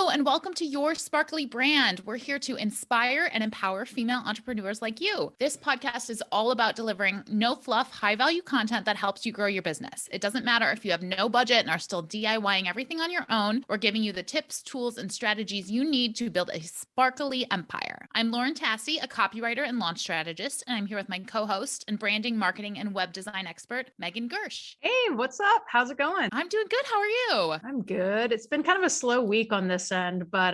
Hello, and welcome to Your Sparkly Brand. We're here to inspire and empower female entrepreneurs like you. This podcast is all about delivering no fluff, high value content that helps you grow your business. It doesn't matter if you have no budget and are still DIYing everything on your own. We're giving you the tips, tools, and strategies you need to build a sparkly empire. I'm Lauren Tassi, a copywriter and launch strategist, and I'm here with my co-host and branding, marketing, and web design expert, Megan Gersh. Hey, what's up? How's it going? I'm doing good. How are you? I'm good. It's been kind of a slow week on this end, but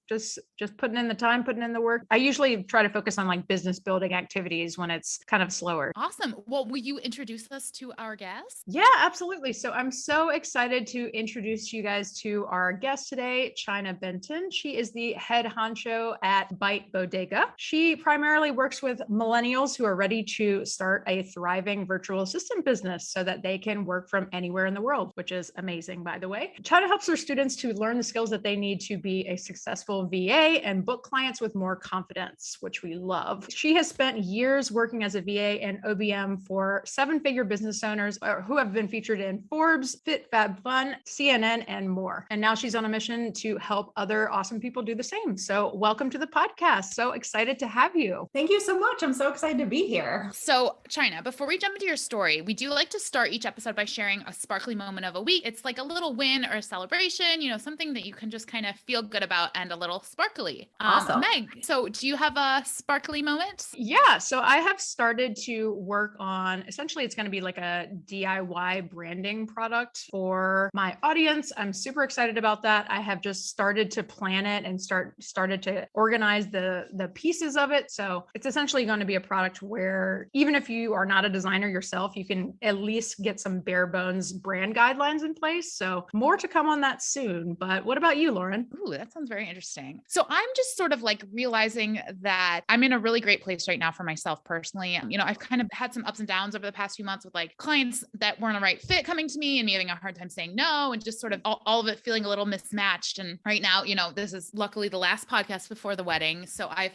just putting in the time, putting in the work. I usually try to focus on like business building activities when it's kind of slower. Awesome. Well, will you introduce us to our guest? Yeah, absolutely. So I'm so excited to introduce you guys to our guest today, Chynna Benton. She is the head honcho at Byte Bodega. She primarily works with millennials who are ready to start a thriving virtual assistant business so that they can work from anywhere in the world, which is amazing, by the way. Chynna helps her students to learn the skills that they need to be a successful VA and book clients with more confidence, which we love. She has spent years working as a VA and OBM for seven-figure business owners who have been featured in Forbes, FitFabfun, CNN, and more. And now she's on a mission to help other awesome people do the same. So welcome to the podcast. So excited to have you. Thank you so much. I'm so excited to be here. So Chynna, before we jump into your story, we do like to start each episode by sharing a sparkly moment of a week. It's like a little win or a celebration, something that you can just kind of feel good about and a little sparkly. Awesome. Meg, so do you have a sparkly moment? Yeah. So I have started to work on, essentially it's going to be like a DIY branding product for my audience. I'm super excited about that. I have just started to plan it and started to organize the pieces of it. So it's essentially going to be a product where even if you are not a designer yourself, you can at least get some bare bones brand guidelines in place. So more to come on that soon. But what about you, Lauren? Ooh, that sounds very interesting. So I'm just sort of like realizing that I'm in a really great place right now for myself personally. I've kind of had some ups and downs over the past few months with like clients that weren't a right fit coming to me and me having a hard time saying no and just sort of all of it feeling a little mismatched. And right now, this is luckily the last podcast before the wedding. So I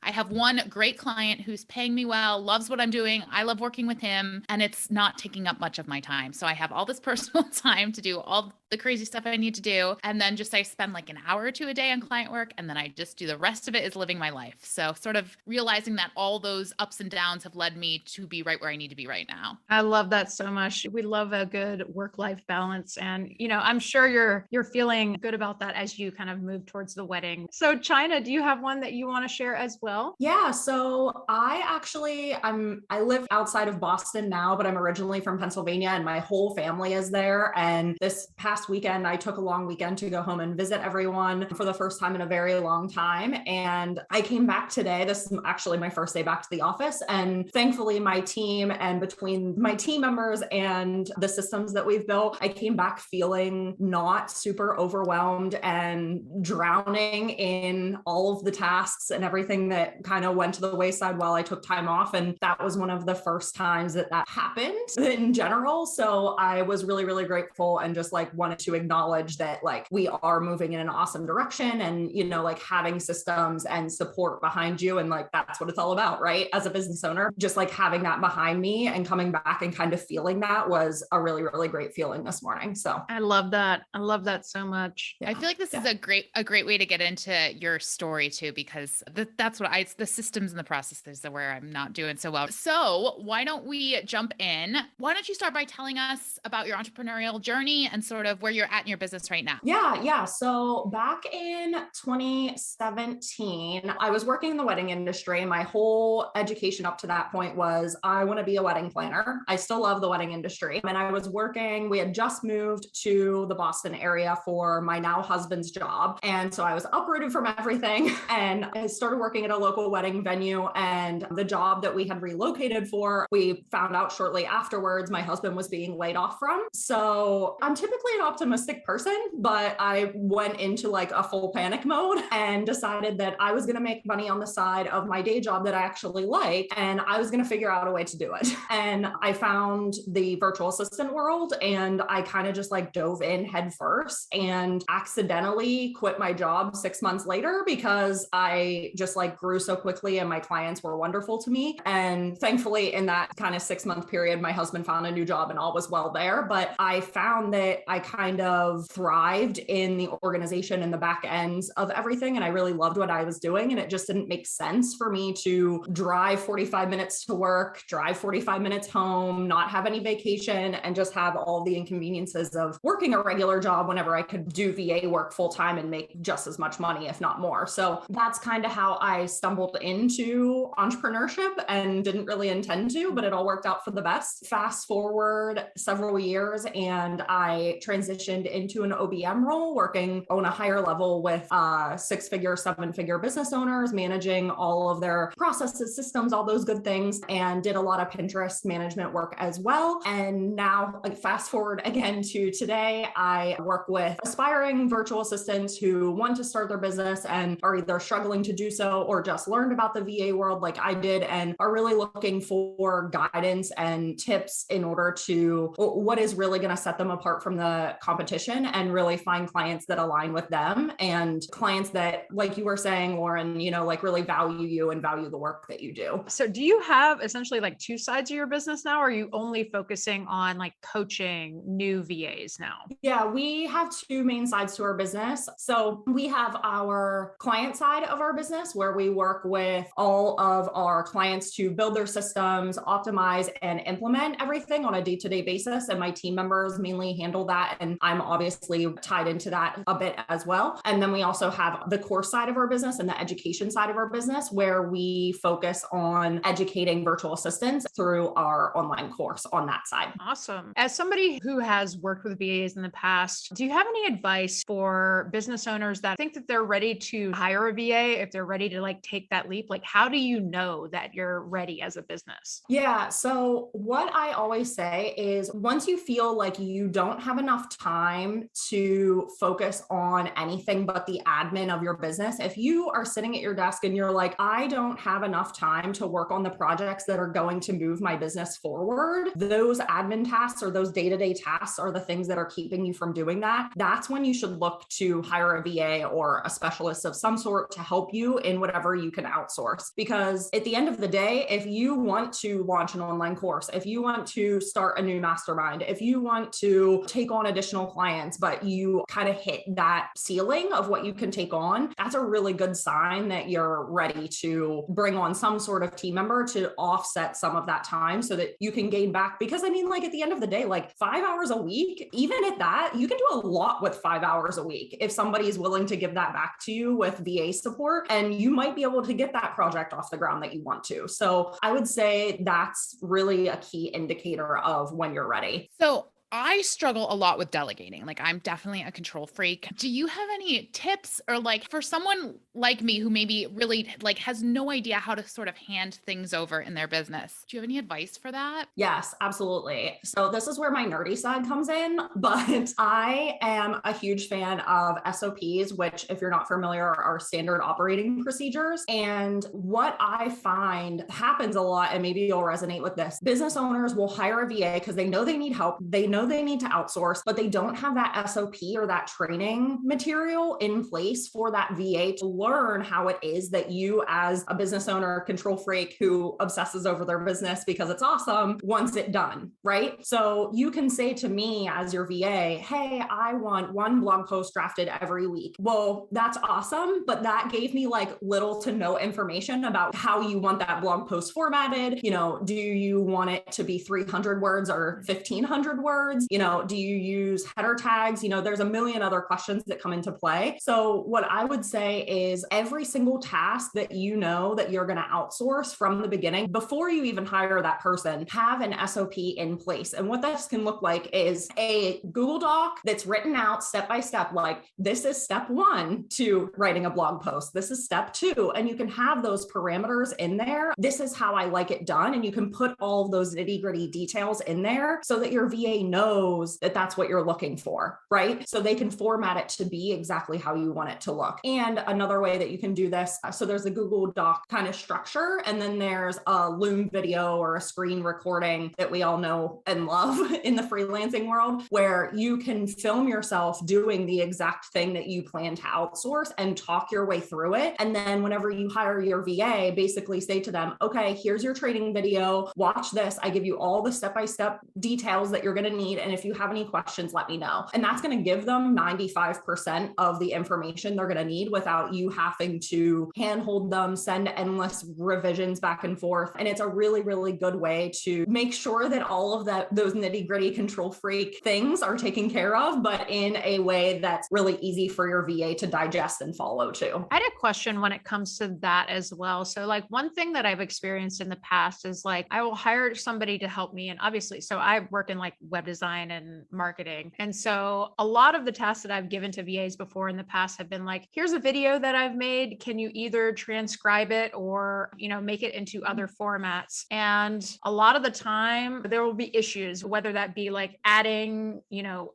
have one great client who's paying me well, loves what I'm doing. I love working with him and it's not taking up much of my time. So I have all this personal time to do all the crazy stuff I need to do. And then I spend like an hour or two a day on client work. And then I just do the rest of it is living my life. So sort of realizing that all those ups and downs have led me to be right where I need to be right now. I love that so much. We love a good work-life balance. And, I'm sure you're feeling good about that as you kind of move towards the wedding. So Chynna, do you have one that you want to share as well? Yeah. So I live outside of Boston now, but I'm originally from Pennsylvania and my whole family is there. And this past weekend, I took a long weekend to go home and visit everyone for the first time in a very long time. And I came back today. This is actually my first day back to the office. And thankfully my team and between my team members and the systems that we've built, I came back feeling not super overwhelmed and drowning in all of the tasks and everything that kind of went to the wayside while I took time off. And that was one of the first times that happened in general. So I was really, really grateful and just like wanted to acknowledge that like we are moving in an awesome direction and, like having systems and support behind you. And like, that's what it's all about, right? As a business owner, just like having that behind me and coming back and kind of feeling that was a really, really great feeling this morning. So I love that. I love that so much. Yeah. I feel like this is a great way to get into your story too, because that's what it's the systems and the processes are where I'm not doing so well. So why don't we jump in? Why don't you start by telling us about your entrepreneurial journey and sort of where you're at in your business right now? Yeah. So back in 2017, I was working in the wedding industry. My whole education up to that point was I want to be a wedding planner. I still love the wedding industry. And I was working, we had just moved to the Boston area for my now husband's job. And so I was uprooted from everything and I started working at a local wedding venue. And the job that we had relocated for, we found out shortly afterwards, my husband was being laid off from. So I'm typically an optimistic person, but I went into like a full panic mode and decided that I was going to make money on the side of my day job that I actually like. And I was going to figure out a way to do it. And I found the virtual assistant world and I kind of just like dove in head first and accidentally quit my job 6 months later because I just like grew so quickly and my clients were wonderful to me. And thankfully in that kind of 6 month period, my husband found a new job and all was well there. But I found that I kind of thrived in the organization and the back ends of everything. And I really loved what I was doing. And it just didn't make sense for me to drive 45 minutes to work, drive 45 minutes home, not have any vacation, and just have all the inconveniences of working a regular job whenever I could do VA work full time and make just as much money, if not more. So that's kind of how I stumbled into entrepreneurship and didn't really intend to, but it all worked out for the best. Fast forward several years and I transitioned into an OBM role, working on a higher level with 6-figure, 7-figure business owners, managing all of their processes, systems, all those good things, and did a lot of Pinterest management work as well. And now, fast forward again to today, I work with aspiring virtual assistants who want to start their business and are either struggling to do so or just learned about the VA world like I did and are really looking for guidance and tips in order to what is really going to set them apart from the competition and really find clients that align with them and clients that, like you were saying, Lauren, like really value you and value the work that you do. So do you have essentially like two sides of your business now? Or are you only focusing on like coaching new VAs now? Yeah, we have two main sides to our business. So we have our client side of our business where we work with all of our clients to build their systems, optimize, and implement everything on a day-to-day basis. And my team members mainly handle that. And I'm obviously tied into that a bit as well. And then we also have the course side of our business and the education side of our business where we focus on educating virtual assistants through our online course on that side. Awesome. As somebody who has worked with VAs in the past, do you have any advice for business owners that think that they're ready to hire a VA, if they're ready to like take that leap? Like, how do you know that you're ready as a business? Yeah. So what I always say is once you feel like you don't have enough time to focus on anything but the admin of your business, if you are sitting at your desk and you're like, I don't have enough time to work on the projects that are going to move my business forward, those admin tasks or those day-to-day tasks are the things that are keeping you from doing that. That's when you should look to hire a VA or a specialist of some sort to help you in whatever you can outsource. Because at the end of the day, if you want to launch an online course, if you want to start a new mastermind, if you want to take on additional clients, but you kind of hit that ceiling of what you can take on, that's a really good sign that you're ready to bring on some sort of team member to offset some of that time so that you can gain back. Because I mean, like at the end of the day, like 5 hours a week, even at that, you can do a lot with 5 hours a week if somebody is willing to give that back to you with VA support, and you might be able to get that project off the ground that you want to. So I would say that's really a key indicator of when you're ready. So I struggle a lot with delegating. Like I'm definitely a control freak. Do you have any tips or like for someone like me who maybe really like has no idea how to sort of hand things over in their business? Do you have any advice for that? Yes, absolutely. So this is where my nerdy side comes in, but I am a huge fan of SOPs, which if you're not familiar are standard operating procedures. And what I find happens a lot, and maybe you'll resonate with this, business owners will hire a VA because they know they need help. They know they need to outsource, but they don't have that SOP or that training material in place for that VA to learn how it is that you as a business owner, control freak who obsesses over their business because it's awesome, wants it done, right? So you can say to me as your VA, hey, I want one blog post drafted every week. Well, that's awesome, but that gave me like little to no information about how you want that blog post formatted. Do you want it to be 300 words or 1,500 words? Do you use header tags? There's a million other questions that come into play. So what I would say is every single task that that you're going to outsource from the beginning, before you even hire that person, have an SOP in place. And what this can look like is a Google Doc that's written out step by step, like this is step 1 to writing a blog post. This is step 2. And you can have those parameters in there. This is how I like it done. And you can put all of those nitty gritty details in there so that your VA knows that that's what you're looking for, right? So they can format it to be exactly how you want it to look. And another way that you can do this, so there's a Google Doc kind of structure, and then there's a Loom video or a screen recording that we all know and love in the freelancing world, where you can film yourself doing the exact thing that you plan to outsource and talk your way through it. And then whenever you hire your VA, basically say to them, okay, here's your training video, watch this. I give you all the step-by-step details that you're going to need. And if you have any questions, let me know. And that's going to give them 95% of the information they're going to need without you having to handhold them, send endless revisions back and forth. And it's a really, really good way to make sure that all of those nitty gritty control freak things are taken care of, but in a way that's really easy for your VA to digest and follow too. I had a question when it comes to that as well. So like one thing that I've experienced in the past is like, I will hire somebody to help me. And obviously, so I work in like web design and marketing. And so a lot of the tasks that I've given to VAs before in the past have been like, here's a video that I've made. Can you either transcribe it or, make it into other formats? And a lot of the time there will be issues, whether that be like adding,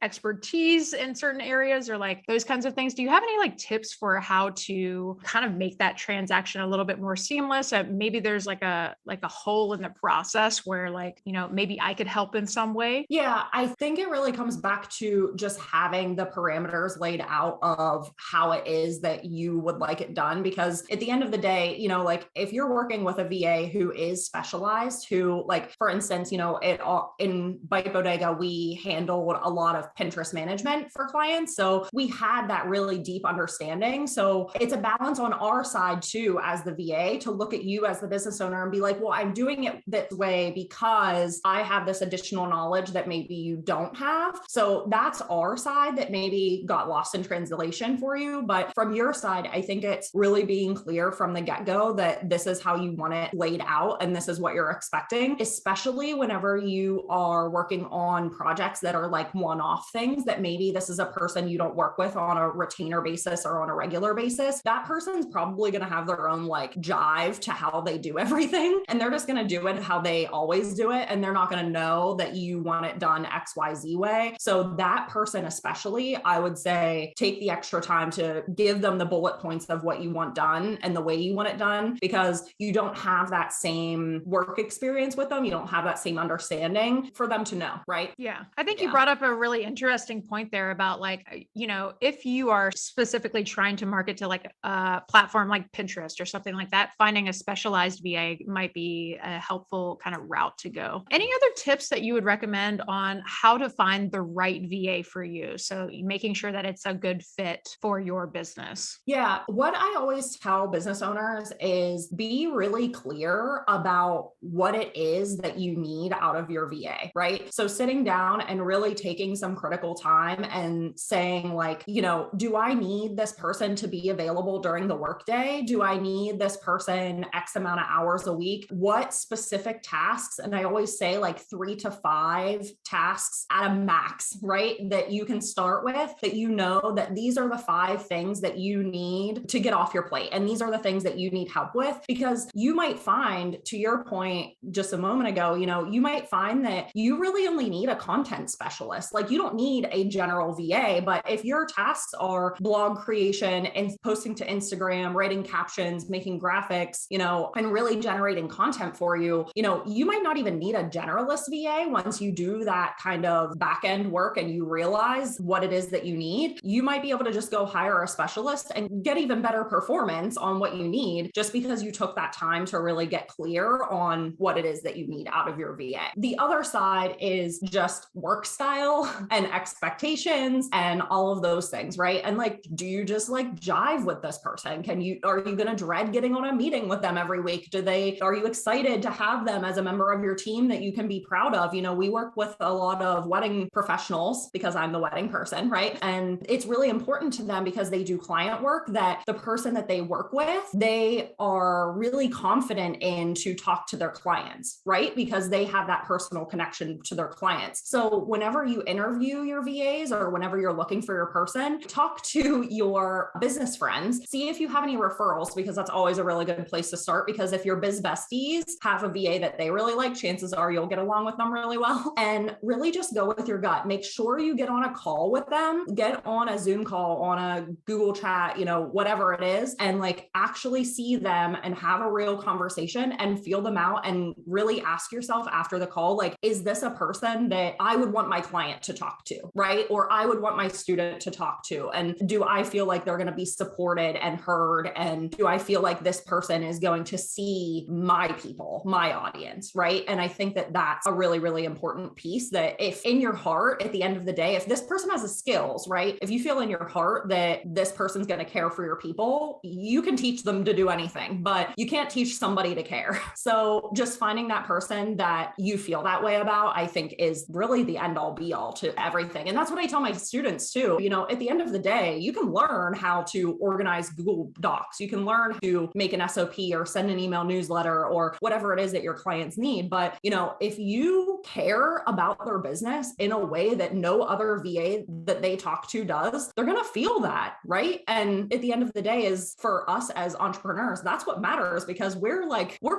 expertise in certain areas or like those kinds of things. Do you have any like tips for how to kind of make that transaction a little bit more seamless? Maybe there's like a hole in the process where like, maybe I could help in some way. Yeah, I think it really comes back to just having the parameters laid out of how it is that you would like it done. Because at the end of the day, like if you're working with a VA who is specialized, who like, for instance, in Byte Bodega, we handled a lot of Pinterest management for clients. So we had that really deep understanding. So it's a balance on our side too, as the VA, to look at you as the business owner and be like, well, I'm doing it this way because I have this additional knowledge that maybe you don't have. So that's our side that maybe got lost in translation for you. But from your side, I think it's really being clear from the get-go that this is how you want it laid out and this is what you're expecting, especially whenever you are working on projects that are like one-off things that maybe this is a person you don't work with on a retainer basis or on a regular basis. That person's probably going to have their own like jive to how they do everything. And they're just going to do it how they always do it. And they're not going to know that you want it done XYZ way. So that person, especially, I would say, take the extra time to give them the bullet points of what you want done and the way you want it done, because you don't have that same work experience with them. You don't have that same understanding for them to know, right? Yeah. I think you brought up a really interesting point there about like, if you are specifically trying to market to like a platform like Pinterest or something like that, finding a specialized VA might be a helpful kind of route to go. Any other tips that you would recommend on how to find the right VA for you? So making sure that it's a good fit for your business. Yeah. What I always tell business owners is be really clear about what it is that you need out of your VA, right? So sitting down and really taking some critical time and saying like, do I need this person to be available during the workday? Do I need this person X amount of hours a week? What specific tasks? And I always say like 3 to 5 tasks at a max, right? That you can start with, that that these are the 5 things that you need to get off your plate. And these are the things that you need help with, because you might find, to your point just a moment ago, you might find that you really only need a content specialist. Like you don't need a general VA, but if your tasks are blog creation and posting to Instagram, writing captions, making graphics, and really generating content for you, you might not even need a generalist VA. Once you do that kind of back end work and you realize what it is that you need, you might be able to just go hire a specialist and get even better performance on what you need, just because you took that time to really get clear on what it is that you need out of your VA. The other side is just work style and expectations and all of those things, right? And like, do you just like jive with this person? Are you going to dread getting on a meeting with them every week? Are you excited to have them as a member of your team that you can be proud of? We work with a lot of wedding professionals because I'm the wedding person, right? And it's really important to them because they do client work that the person that they work with, they are really confident in to talk to their clients, right? Because they have that personal connection to their clients. So whenever you interview your VAs or whenever you're looking for your person, talk to your business friends, see if you have any referrals, because that's always a really good place to start. Because if your biz besties have a VA that they really like, chances are you'll get along with them really well. And really just go with your gut. Make sure you get on a call with them, get on a Zoom call, on a Google chat, whatever it is, and like actually see them and have a real conversation and feel them out, and really ask yourself after the call, like, is this a person that I would want my client to talk to, right? Or I would want my student to talk to? And do I feel like they're going to be supported and heard? And do I feel like this person is going to see my people, my audience, right? And I think that that's a really, really important piece that if in your heart, at the end of the day, if this person has the skills, right? If you feel in your heart that this person's going to care for your people, you can teach them to do anything, but you can't teach somebody to care. So just finding that person that you feel that way about, I think is really the end all be all to everything. And that's what I tell my students too. You know, at the end of the day, you can learn how to organize Google Docs. You can learn to make an SOP or send an email newsletter or whatever it is that your clients need. But, you know, if you care about their business in a way that no other VA that they talk to does, they're going to feel that, right? And at the end of the day is for us as entrepreneurs, that's what matters, because we're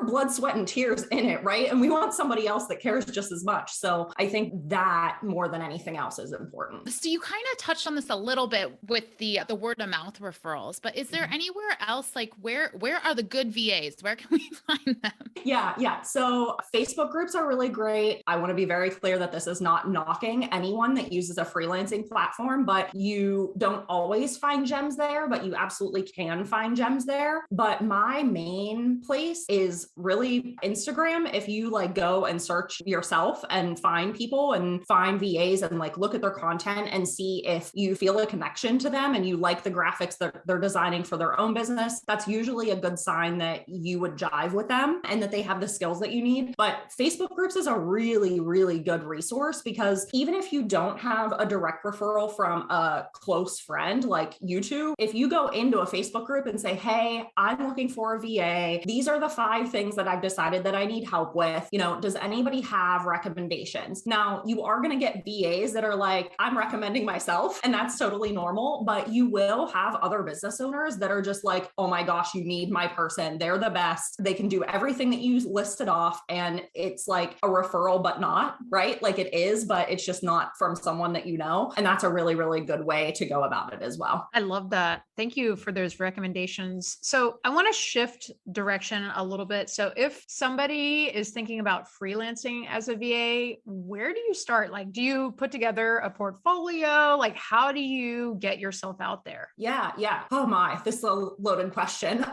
blood, sweat, and tears in it, right? And we want somebody else that cares just as much. So I think that more than anything else is important. So you kind of touched on this a little bit with the word of mouth referrals, but is there anywhere else, like where are the good VAs? Where can we find them? Yeah. So Facebook groups are really great. I want to be very clear that this is not knocking anyone that uses a freelancing platform, but you don't always find gems there, but you absolutely can find gems there. But my main place is really Instagram. If you like go and search yourself and find people and find VAs and like look at their content and see if you feel a connection to them and you like the graphics that they're designing for their own business, that's usually a good sign that you would jive with them and that they have the skills that you need. But Facebook groups is a really, really good resource, because even if you don't have a direct referral from a close friend like you two, if you go into a Facebook group and say, hey, I'm looking for a VA, these are the 5 things that I've decided that I need help with, you know, does anybody have recommendations? Now, you are going to get VAs that are like, I'm recommending myself, and that's totally normal, but you will have other business owners that are just like, oh my gosh, you need my person. They're the best. They can do everything that you listed off. And it's like a referral, but not, right? Like it is, but it's just not from someone that you know. And that's a really, really good way to go about it as well. I love that. Thank you for those recommendations. So I want to shift direction a little bit. So if somebody is thinking about freelancing as a VA, where do you start? Like, do you put together a portfolio? Like, how do you get yourself out there? Yeah. Oh my, this is a loaded question.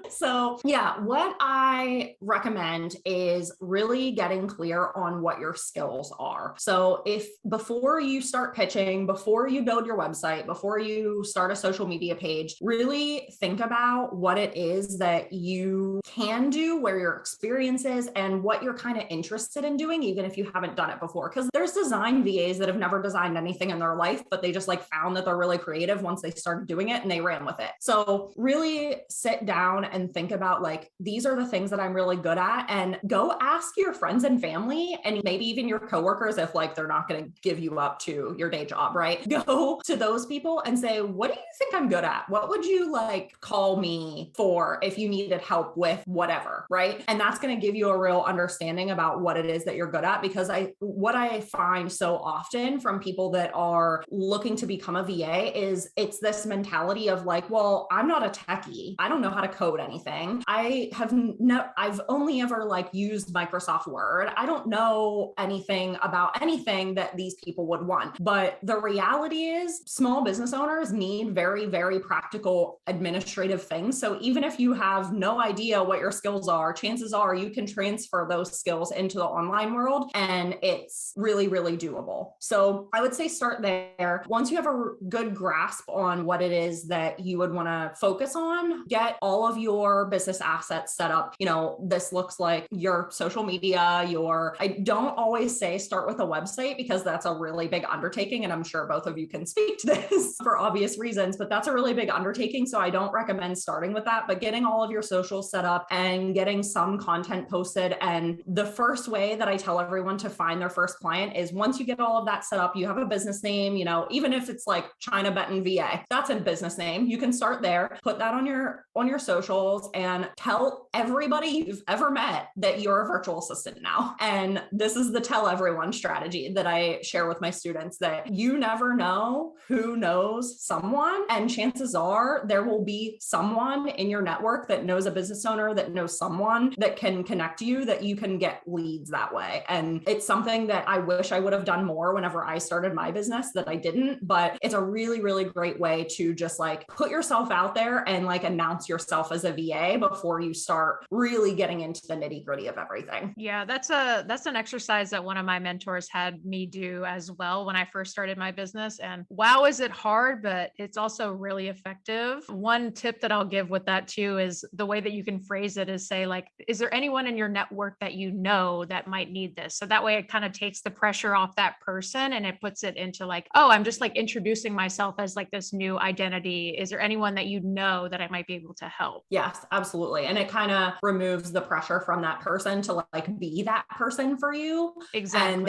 So yeah, what I recommend is really getting clear on what your skills are. So if before you start pitching, before you build your website, before you start a social media page, really think about what it is that you can do, where your experience is, and what you're kind of interested in doing, even if you haven't done it before. Because there's design VAs that have never designed anything in their life, but they just like found that they're really creative once they started doing it and they ran with it. So really sit down and think about like, these are the things that I'm really good at, and go ask your friends and family, and maybe even your coworkers, if like they're not going to give you up to your day job, right? Go to those people and say, what do you think I'm good at? What would you like call me for if you needed help with whatever, right? And that's going to give you a real understanding about what it is that you're good at. Because what I find so often from people that are looking to become a VA is it's this mentality of like, well, I'm not a techie. I don't know how to code anything. I've only ever like used Microsoft Word. I don't know anything about anything that these people would want. But the reality is small business owners need very, very practical administrative things. So even if you have no idea what your skills are, chances are you can transfer those skills into the online world, and it's really, really doable. So I would say start there. Once you have a good grasp on what it is that you would want to focus on, get all of your business assets set up. You know, this looks like your social media, I don't always say start with a website, because that's a really big undertaking. And I'm sure both of you can speak to this for obvious reasons, but that's a really big undertaking. So I don't recommend starting with that, but getting all of your socials set up and getting some content posted. And the first way that I tell everyone to find their first client is once you get all of that set up, you have a business name, you know, even if it's like Chynna Benton VA, that's a business name. You can start there, put that on your socials, and tell everybody you've ever met that you're a virtual assistant now. And this is the tell everyone strategy that I share with my students, that you never know who knows someone. And chances are there will be someone in your network that knows a business owner that knows someone that can connect you, that you can get leads that way. And it's something that I wish I would have done more whenever I started my business that I didn't, but it's a really, really great way to just like put yourself out there and like announce yourself as a VA before you start really getting into the nitty-gritty of everything. Yeah, that's an exercise that one of my mentors had me do as well when I first started my business. And wow, is it hard, but it's also really effective. One tip that I'll give with that too is the way that you can phrase it is say like, is there anyone in your network that you know that might need this? So that way it kind of takes the pressure off that person and it puts it into like, oh, I'm just like introducing myself as like this new identity. Is there anyone that you know that I might be able to help? Yes, absolutely. And it kind of removes the pressure from that person to like be that person for you. Exactly. And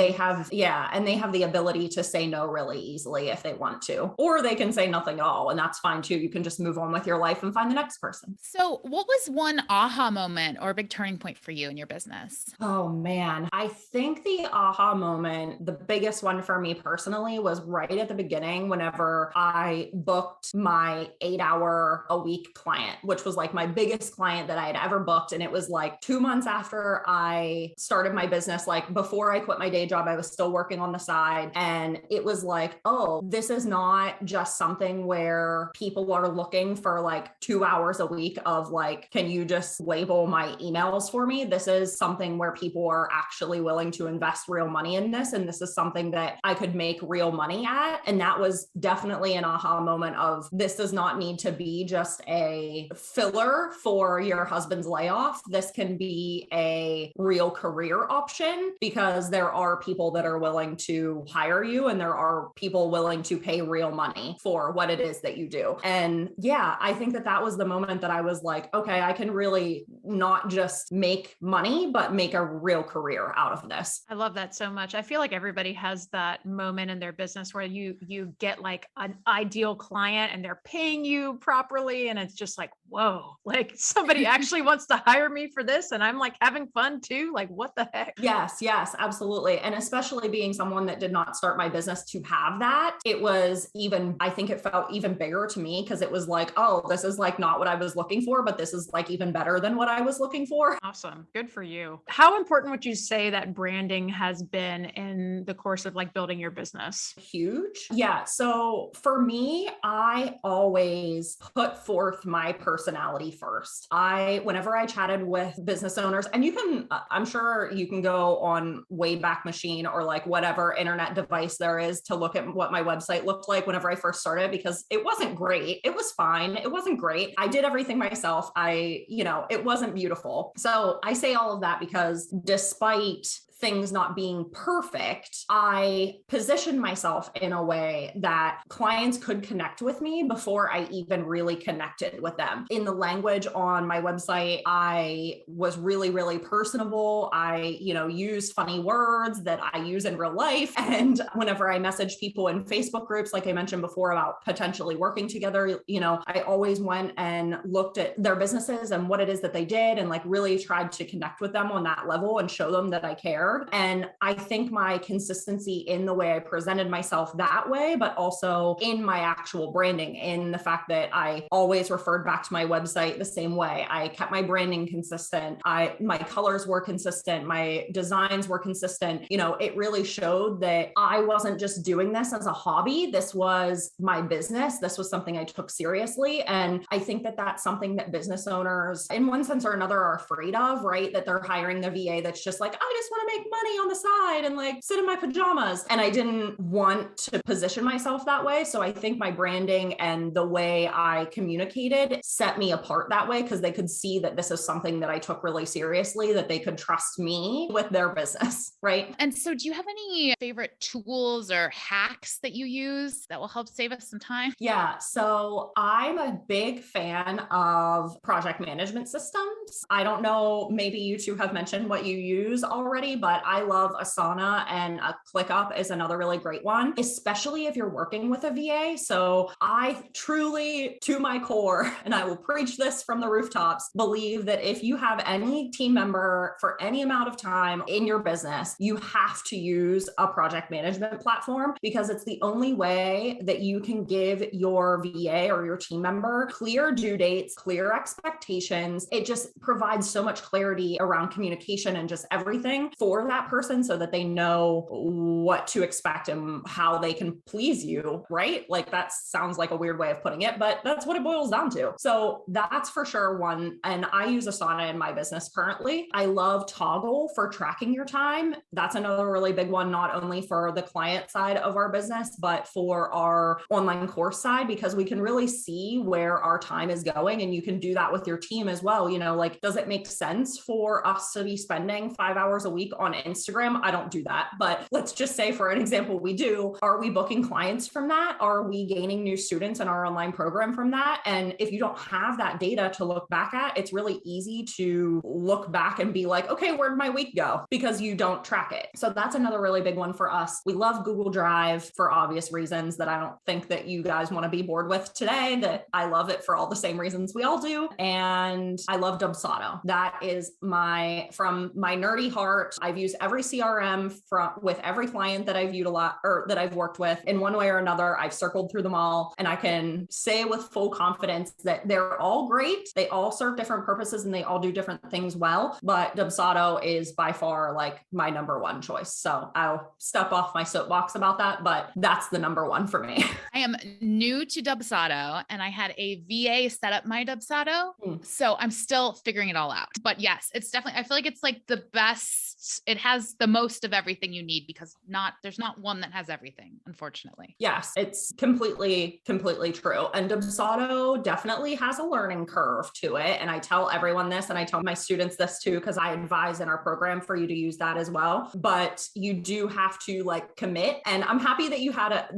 they have the ability to say no really easily if they want to, or they can say nothing at all. And that's fine too. You can just move on with your life and find the next person. So what was one aha moment or big turning point for you in your business? Oh man, I think the aha moment, the biggest one for me personally was right at the beginning whenever I booked my 8-hour a week client, which was like my biggest client that I had ever booked. And it was like 2 months after I started my business, like before I quit my day job, I was still working on the side. And it was like, oh, this is not just something where people are looking for like 2 hours a week of like, can you just label my emails for me? This is something where people are actually willing to invest real money in this. And this is something that I could make real money at. And that was definitely an aha moment of this does not need to be just a filler for your husband's layoff. This can be a real career option because there are people that are willing to hire you and there are people willing to pay real money for what it is that you do. And yeah, I think that was the moment that I was like, okay, I can really not just make money, but make a real career out of this. I love that so much. I feel like everybody has that moment in their business where you get like an ideal client and they're paying you properly. And it's just like, whoa, like somebody actually wants to hire me for this. And I'm like having fun too. Like, what the heck? Yes, absolutely. And especially being someone that did not start my business to have that, it was even, I think it felt even bigger to me because it was like, oh, this is like not what I was looking for, but this is like even better than what I was looking for. Awesome. Good for you. How important would you say that branding has been in the course of like building your business? Huge. Yeah. So for me, I always put forth my personality first. Whenever I chatted with business owners, and you can, I'm sure you can go on Wayback Machine or like whatever internet device there is to look at what my website looked like whenever I first started, because it wasn't great. It was fine. It wasn't great. I did everything myself. It wasn't beautiful. So I say all of that because despite things not being perfect, I positioned myself in a way that clients could connect with me before I even really connected with them. In the language on my website, I was really, really personable. I, used funny words that I use in real life. And whenever I messaged people in Facebook groups, like I mentioned before about potentially working together, I always went and looked at their businesses and what it is that they did and like really tried to connect with them on that level and show them that I cared. And I think my consistency in the way I presented myself that way, but also in my actual branding, in the fact that I always referred back to my website the same way. I kept my branding consistent. My colors were consistent. My designs were consistent. It really showed that I wasn't just doing this as a hobby. This was my business. This was something I took seriously. And I think that that's something that business owners in one sense or another are afraid of, right? That they're hiring the VA that's just like, I just want to make money on the side and like sit in my pajamas. And I didn't want to position myself that way. So I think my branding and the way I communicated set me apart that way because they could see that this is something that I took really seriously, that they could trust me with their business, right? And so do you have any favorite tools or hacks that you use that will help save us some time? Yeah. So I'm a big fan of project management systems. I don't know, maybe you two have mentioned what you use already, but I love Asana, and a ClickUp is another really great one, especially if you're working with a VA. So I truly, to my core, and I will preach this from the rooftops, believe that if you have any team member for any amount of time in your business, you have to use a project management platform because it's the only way that you can give your VA or your team member clear due dates, clear expectations. It just provides so much clarity around communication and just everything for for that person so that they know what to expect and how they can please you, right? Like that sounds like a weird way of putting it, but that's what it boils down to. So that's for sure one. And I use Asana in my business currently. I love Toggle for tracking your time. That's another really big one, not only for the client side of our business, but for our online course side, because we can really see where our time is going. And you can do that with your team as well. You know, like, does it make sense for us to be spending 5 hours a week on Instagram? I don't do that, but let's just say for an example, we do. Are we booking clients from that? Are we gaining new students in our online program from that? And if you don't have that data to look back at, it's really easy to look back and be like, okay, where'd my week go? Because you don't track it. So that's another really big one for us. We love Google Drive for obvious reasons that I don't think that you guys want to be bored with today, that I love it for all the same reasons we all do. And I love Dubsado. That is from my nerdy heart. I've used every CRM with every client that I've utilized or that I've worked with in one way or another. I've circled through them all, and I can say with full confidence that they're all great. They all serve different purposes and they all do different things well, but Dubsado is by far like my number one choice. So I'll step off my soapbox about that, but that's the number one for me. I am new to Dubsado and I had a VA set up my Dubsado. So I'm still figuring it all out. But yes, it's definitely, I feel like it's like the best, it has the most of everything you need because there's not one that has everything, unfortunately. Yes, it's completely true. And Dubsado definitely has a learning curve to it. And I tell everyone this, and I tell my students this too, because I advise in our program for you to use that as well. But you do have to like commit. And I'm happy that you had a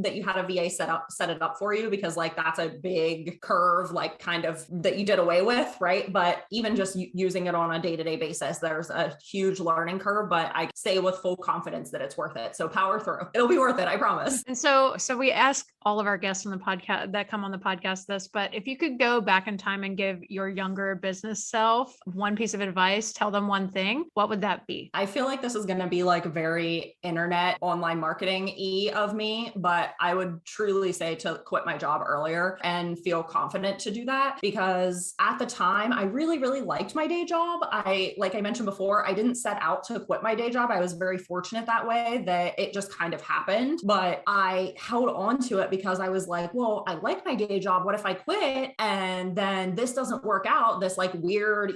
VA set it up for you, because like that's a big curve, like kind of that you did away with, right? But even just using it on a day-to-day basis, there's a huge learning curve, but I say with full confidence that it's worth it. So power through. It'll be worth it, I promise. And so we ask all of our guests on the podcast that come on the podcast this, but if you could go back in time and give your younger business self one piece of advice, tell them one thing, what would that be? I feel like this is going to be like very internet online marketing-y of me, but I would truly say to quit my job earlier and feel confident to do that, because at the time I really, really liked my day job. Like I mentioned before, I didn't set out to quit my day job. I was very fortunate that way that it just kind of happened, but I held on to it because I was like, well, I like my day job. What if I quit and then this doesn't work out? This like weird,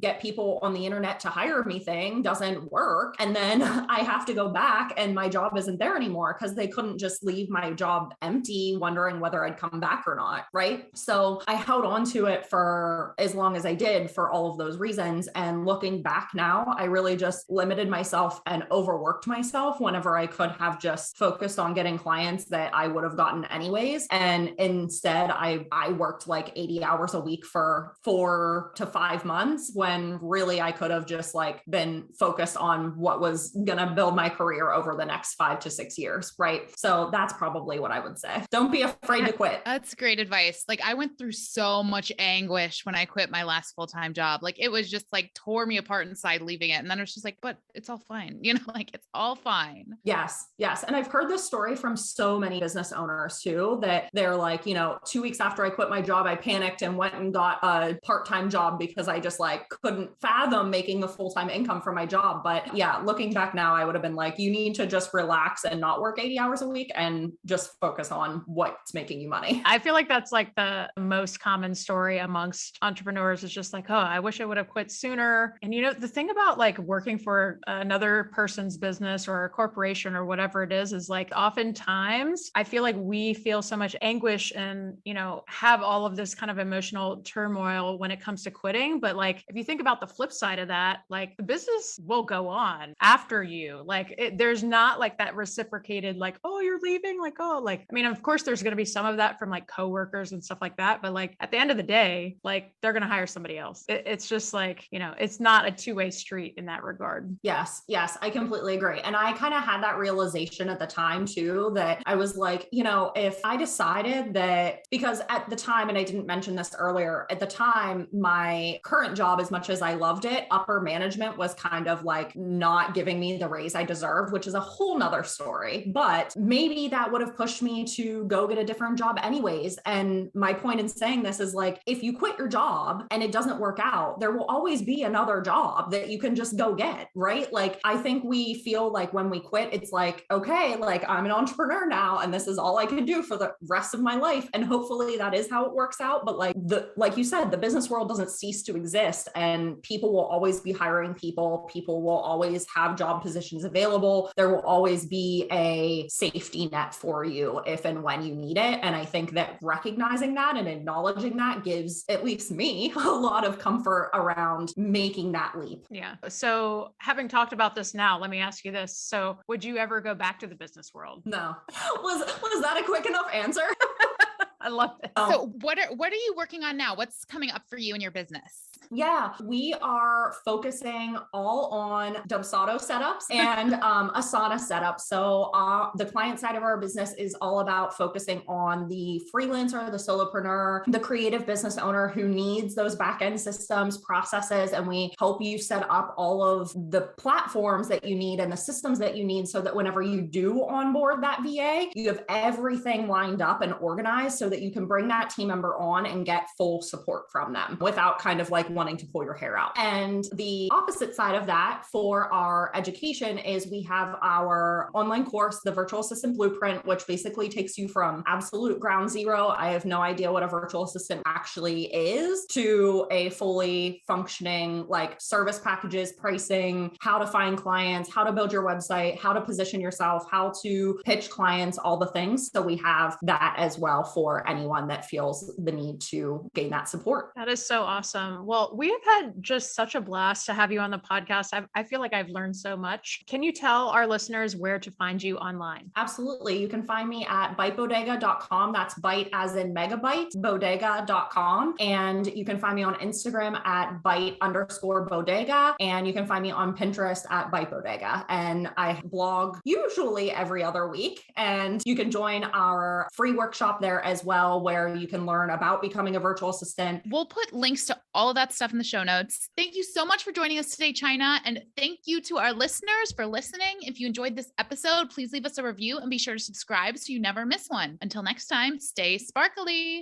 get people on the internet to hire me thing doesn't work. And then I have to go back and my job isn't there anymore because they couldn't just leave my job empty, wondering whether I'd come back or not. Right. So I held on to it for as long as I did for all of those reasons. And looking back now, I really just limited myself and overworked myself whenever I could have just focused on getting clients that I would have gotten anyways. And instead I worked like 80 hours a week for 4 to 5 months when really I could have just like been focused on what was going to build my career over the next 5 to 6 years. Right. So that's probably what I would say. Don't be afraid to quit. That's great advice. Like I went through so much anguish when I quit my last full-time job. Like it was just like tore me apart inside leaving it. And then it was just like, but it's all fine. Like it's all fine. Yes. Yes. And I've heard this story from so many business owners too, that they're like, 2 weeks after I quit my job, I panicked and went and got a part-time job because I just like couldn't fathom making the full-time income from my job. But yeah, looking back now, I would have been like, you need to just relax and not work 80 hours a week and just focus on what's making you money. I feel like that's like the most common story amongst entrepreneurs is just like, oh, I wish I would have quit sooner. And the thing about like working for another person's business or a corporation or whatever it is like oftentimes I feel like we feel so much anguish and, have all of this kind of emotional turmoil when it comes to quitting. But like, if you think about the flip side of that, like the business will go on after you. Like there's not like that reciprocated, like, oh, you're leaving. Like, oh, like, I mean, of course there's going to be some of that from like coworkers and stuff like that. But like at the end of the day, like they're going to hire somebody else. It's just like, it's not a two-way street in that regard. Yes. Yes. I completely agree. And I kind of had that realization at the time too, that I was like, if I decided that, because at the time, and I didn't mention this earlier, at the time, my current job, as much as I loved it, upper management was kind of like not giving me the raise I deserved, which is a whole nother story, but maybe that would have pushed me to go get a different job anyways. And my point in saying this is like, if you quit your job and it doesn't work out, there will always be another job that you can just go get, right? right? Like, I think we feel like when we quit, it's like, okay, like I'm an entrepreneur now and this is all I can do for the rest of my life. And hopefully that is how it works out. But like you said, the business world doesn't cease to exist, and people will always be hiring people. People will always have job positions available. There will always be a safety net for you if and when you need it. And I think that recognizing that and acknowledging that gives at least me a lot of comfort around making that leap. Yeah. So having talked about this now, let me ask you this. So would you ever go back to the business world? No. Was that a quick enough answer? I love it. So what are you working on now? What's coming up for you in your business? Yeah, we are focusing all on Dubsado setups and Asana setups. So the client side of our business is all about focusing on the freelancer, the solopreneur, the creative business owner who needs those back-end systems, processes, and we help you set up all of the platforms that you need and the systems that you need so that whenever you do onboard that VA, you have everything lined up and organized so that you can bring that team member on and get full support from them without kind of like wanting to pull your hair out. And the opposite side of that for our education is we have our online course, the Virtual Assistant Blueprint, which basically takes you from absolute ground zero, I have no idea what a virtual assistant actually is, to a fully functioning like service packages, pricing, how to find clients, how to build your website, how to position yourself, how to pitch clients, all the things. So we have that as well for anyone that feels the need to gain that support. That is so awesome. Well, we have had just such a blast to have you on the podcast. I feel like I've learned so much. Can you tell our listeners where to find you online? Absolutely. You can find me at bytebodega.com. That's byte as in megabyte, bodega.com. And you can find me on Instagram at byte_bodega. And you can find me on Pinterest at Byte Bodega. And I blog usually every other week. And you can join our free workshop there as well, where you can learn about becoming a virtual assistant. We'll put links to all of that stuff in the show notes. Thank you so much for joining us today, Chynna. And thank you to our listeners for listening. If you enjoyed this episode, please leave us a review and be sure to subscribe so you never miss one. Until next time, stay sparkly.